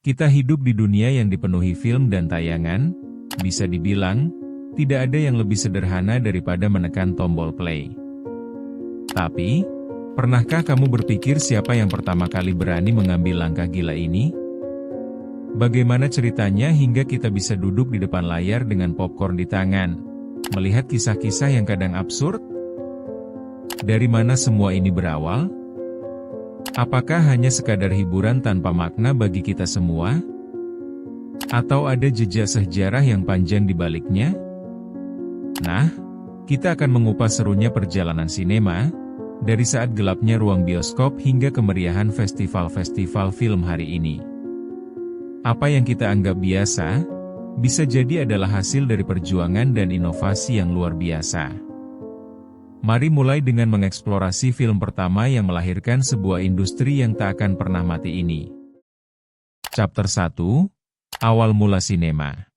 Kita hidup di dunia yang dipenuhi film dan tayangan, bisa dibilang, tidak ada yang lebih sederhana daripada menekan tombol play. Tapi, pernahkah kamu berpikir siapa yang pertama kali berani mengambil langkah gila ini? Bagaimana ceritanya hingga kita bisa duduk di depan layar dengan popcorn di tangan, melihat kisah-kisah yang kadang absurd? Dari mana semua ini berawal? Apakah hanya sekadar hiburan tanpa makna bagi kita semua? Atau ada jejak sejarah yang panjang di baliknya? Nah, kita akan mengupas serunya perjalanan sinema, dari saat gelapnya ruang bioskop hingga kemeriahan festival-festival film hari ini. Apa yang kita anggap biasa, bisa jadi adalah hasil dari perjuangan dan inovasi yang luar biasa. Mari mulai dengan mengeksplorasi film pertama yang melahirkan sebuah industri yang tak akan pernah mati ini. Chapter 1, Awal Mula Sinema.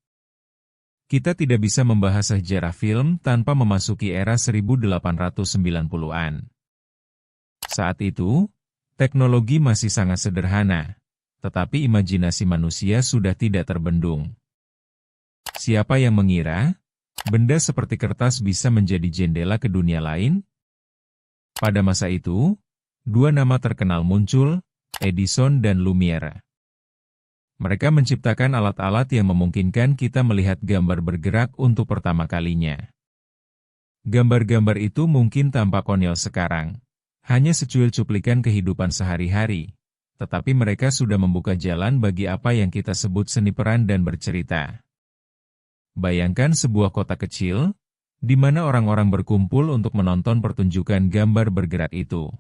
Kita tidak bisa membahas sejarah film tanpa memasuki era 1890-an. Saat itu, teknologi masih sangat sederhana, tetapi imajinasi manusia sudah tidak terbendung. Siapa yang mengira benda seperti kertas bisa menjadi jendela ke dunia lain? Pada masa itu, dua nama terkenal muncul, Edison dan Lumiere. Mereka menciptakan alat-alat yang memungkinkan kita melihat gambar bergerak untuk pertama kalinya. Gambar-gambar itu mungkin tampak konyol sekarang, hanya secuil cuplikan kehidupan sehari-hari, tetapi mereka sudah membuka jalan bagi apa yang kita sebut seni peran dan bercerita. Bayangkan sebuah kota kecil, di mana orang-orang berkumpul untuk menonton pertunjukan gambar bergerak itu.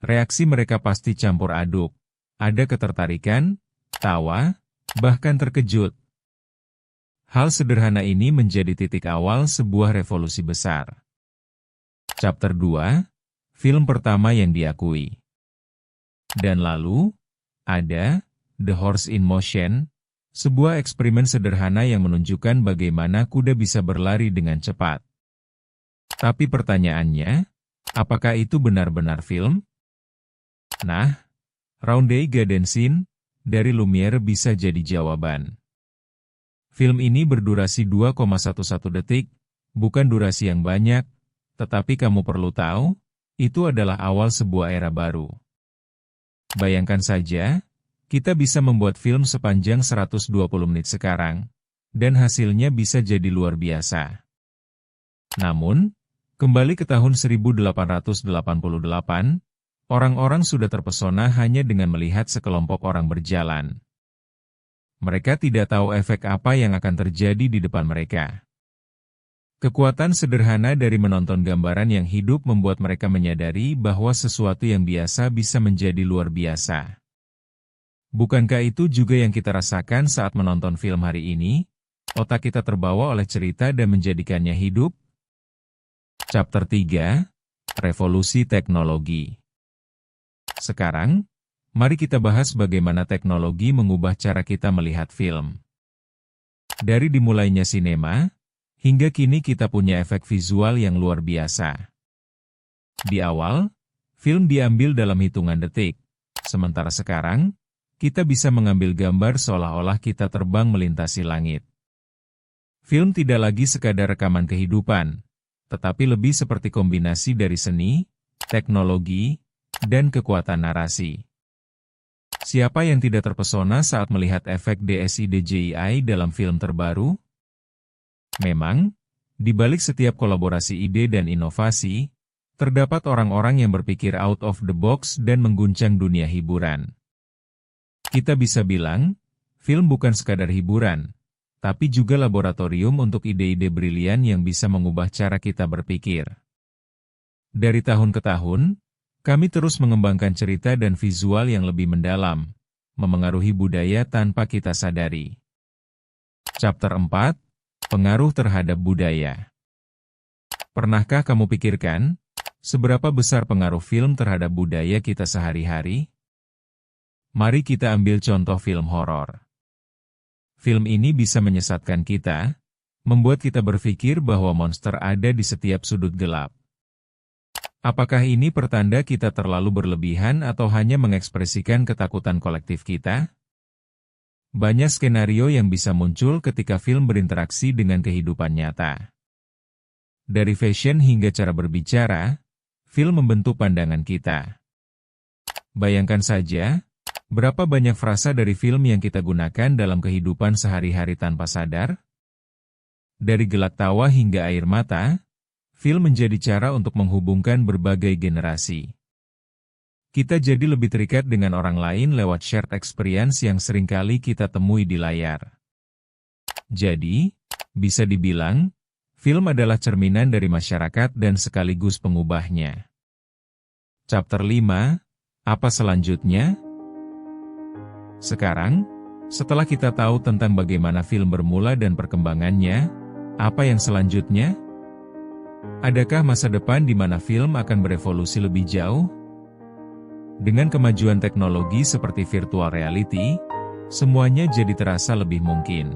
Reaksi mereka pasti campur aduk, ada ketertarikan, tawa, bahkan terkejut. Hal sederhana ini menjadi titik awal sebuah revolusi besar. Chapter 2, film pertama yang diakui. Dan lalu, ada The Horse in Motion, sebuah eksperimen sederhana yang menunjukkan bagaimana kuda bisa berlari dengan cepat. Tapi pertanyaannya, apakah itu benar-benar film? Nah, Roundel Garden Scene dari Lumiere bisa jadi jawaban. Film ini berdurasi 2,11 detik, bukan durasi yang banyak, tetapi kamu perlu tahu, itu adalah awal sebuah era baru. Bayangkan saja, kita bisa membuat film sepanjang 120 menit sekarang, dan hasilnya bisa jadi luar biasa. Namun, kembali ke tahun 1888, orang-orang sudah terpesona hanya dengan melihat sekelompok orang berjalan. Mereka tidak tahu efek apa yang akan terjadi di depan mereka. Kekuatan sederhana dari menonton gambaran yang hidup membuat mereka menyadari bahwa sesuatu yang biasa bisa menjadi luar biasa. Bukankah itu juga yang kita rasakan saat menonton film hari ini? Otak kita terbawa oleh cerita dan menjadikannya hidup? Chapter 3, Revolusi Teknologi. Sekarang, mari kita bahas bagaimana teknologi mengubah cara kita melihat film. Dari dimulainya sinema, hingga kini kita punya efek visual yang luar biasa. Di awal, film diambil dalam hitungan detik, sementara sekarang, kita bisa mengambil gambar seolah-olah kita terbang melintasi langit. Film tidak lagi sekadar rekaman kehidupan, tetapi lebih seperti kombinasi dari seni, teknologi, dan kekuatan narasi. Siapa yang tidak terpesona saat melihat efek DSI-DJI dalam film terbaru? Memang, di balik setiap kolaborasi ide dan inovasi, terdapat orang-orang yang berpikir out of the box dan mengguncang dunia hiburan. Kita bisa bilang, film bukan sekadar hiburan, tapi juga laboratorium untuk ide-ide brilian yang bisa mengubah cara kita berpikir. Dari tahun ke tahun, kami terus mengembangkan cerita dan visual yang lebih mendalam, memengaruhi budaya tanpa kita sadari. Chapter 4, Pengaruh terhadap budaya. Pernahkah kamu pikirkan, seberapa besar pengaruh film terhadap budaya kita sehari-hari? Mari kita ambil contoh film horor. Film ini bisa menyesatkan kita, membuat kita berpikir bahwa monster ada di setiap sudut gelap. Apakah ini pertanda kita terlalu berlebihan atau hanya mengekspresikan ketakutan kolektif kita? Banyak skenario yang bisa muncul ketika film berinteraksi dengan kehidupan nyata. Dari fashion hingga cara berbicara, film membentuk pandangan kita. Bayangkan saja, berapa banyak frasa dari film yang kita gunakan dalam kehidupan sehari-hari tanpa sadar? Dari gelak tawa hingga air mata, film menjadi cara untuk menghubungkan berbagai generasi. Kita jadi lebih terikat dengan orang lain lewat shared experience yang seringkali kita temui di layar. Jadi, bisa dibilang, film adalah cerminan dari masyarakat dan sekaligus pengubahnya. Chapter 5, apa selanjutnya? Sekarang, setelah kita tahu tentang bagaimana film bermula dan perkembangannya, apa yang selanjutnya? Adakah masa depan di mana film akan berevolusi lebih jauh? Dengan kemajuan teknologi seperti virtual reality, semuanya jadi terasa lebih mungkin.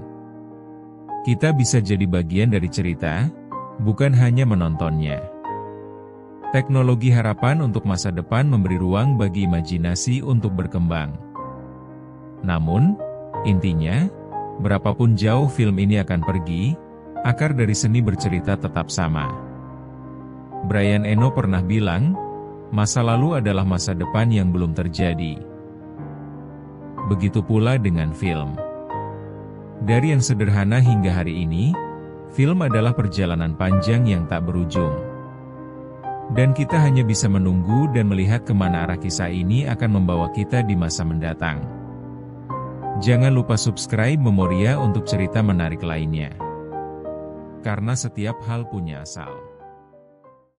Kita bisa jadi bagian dari cerita, bukan hanya menontonnya. Teknologi harapan untuk masa depan memberi ruang bagi imajinasi untuk berkembang. Namun, intinya, berapapun jauh film ini akan pergi, akar dari seni bercerita tetap sama. Brian Eno pernah bilang, masa lalu adalah masa depan yang belum terjadi. Begitu pula dengan film. Dari yang sederhana hingga hari ini, film adalah perjalanan panjang yang tak berujung. Dan kita hanya bisa menunggu dan melihat kemana arah kisah ini akan membawa kita di masa mendatang. Jangan lupa subscribe Memoria untuk cerita menarik lainnya. Karena setiap hal punya asal.